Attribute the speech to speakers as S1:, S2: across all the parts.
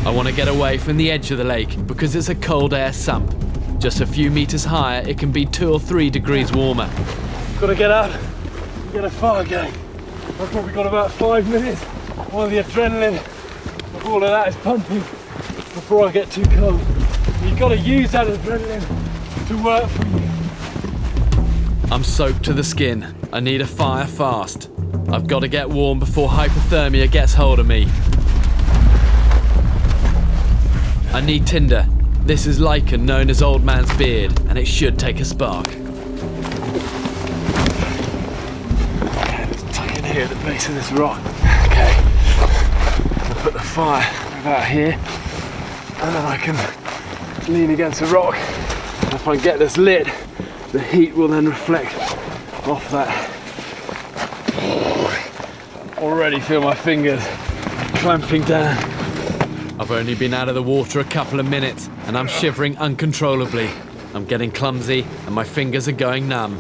S1: I want to get away from the edge of the lake because it's a cold air sump. Just a few meters higher, it can be 2 or 3 degrees warmer.
S2: Gotta get up and get a fire going. I've probably got about 5 minutes while the adrenaline of all of that is pumping before I get too cold. You've got to use that adrenaline to work for you.
S1: I'm soaked to the skin. I need a fire fast. I've got to get warm before hypothermia gets hold of me. I need tinder. This is lichen known as old man's beard, and it should take a spark.
S2: Okay, let's tuck in here at the base of this rock. Okay, I'll put the fire about here, and then I can lean against the rock. And if I get this lit, the heat will then reflect off that. Already feel my fingers clamping down.
S1: I've only been out of the water a couple of minutes and I'm shivering uncontrollably. I'm getting clumsy and my fingers are going numb.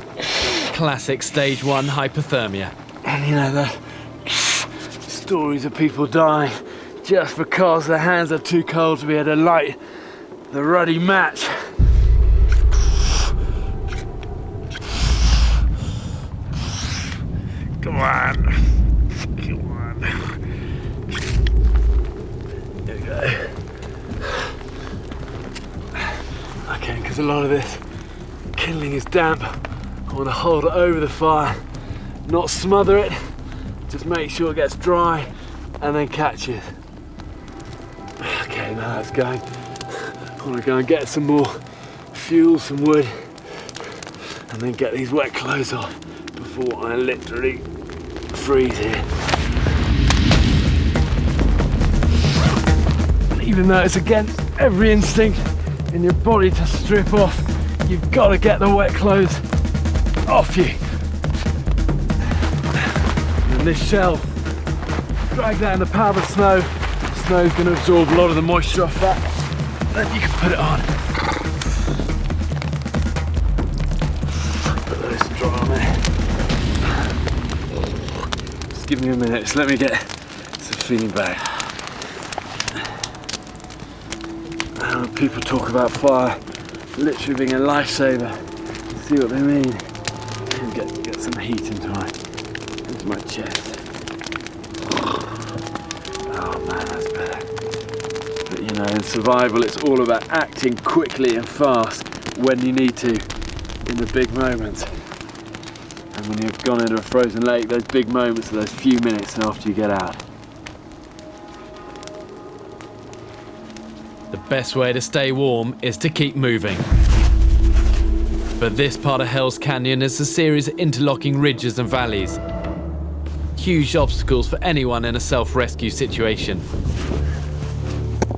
S1: Classic stage 1 hypothermia.
S2: And you know, the stories of people dying just because their hands are too cold to be able to light the ruddy match. Come on. Okay, because a lot of this kindling is damp, I want to hold it over the fire, not smother it, just make sure it gets dry and then catch it. Okay, now that's going. I want to go and get some more fuel, some wood, and then get these wet clothes off before I literally freeze here. Even though it's against every instinct in your body to strip off, you've got to get the wet clothes off you. And this shell, drag that in the power of the snow. The snow's going to absorb a lot of the moisture off that. Then you can put it on. Put those dry on there. Just give me a minute, so let me get some feeling back. People talk about fire literally being a lifesaver. See what they mean? And get some heat into my chest. Oh man, that's better. But you know, in survival, it's all about acting quickly and fast when you need to, in the big moments. And when you've gone into a frozen lake, those big moments are those few minutes after you get out.
S1: The best way to stay warm is to keep moving. But this part of Hell's Canyon is a series of interlocking ridges and valleys. Huge obstacles for anyone in a self-rescue situation.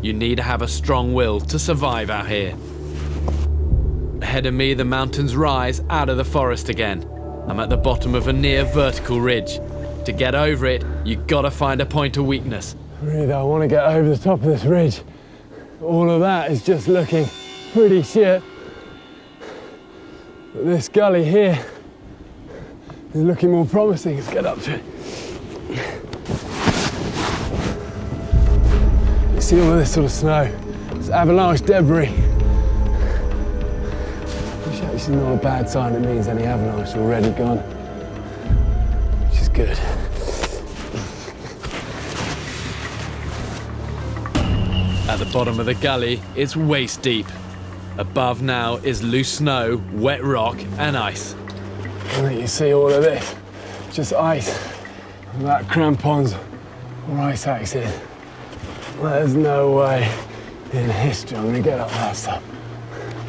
S1: You need to have a strong will to survive out here. Ahead of me, the mountains rise out of the forest again. I'm at the bottom of a near vertical ridge. To get over it, you've got to find a point of weakness.
S2: Really though, I want to get over the top of this ridge. All of that is just looking pretty shit. But this gully here is looking more promising. Let's get up to it. You see all of this sort of snow? It's avalanche debris. Which actually is not a bad sign. It means any avalanche is already gone, which is good.
S1: At the bottom of the gully, it's waist deep. Above now is loose snow, wet rock and ice.
S2: And you see all of this, just ice, without crampons or ice axes. There's no way in history I'm gonna get up that stuff.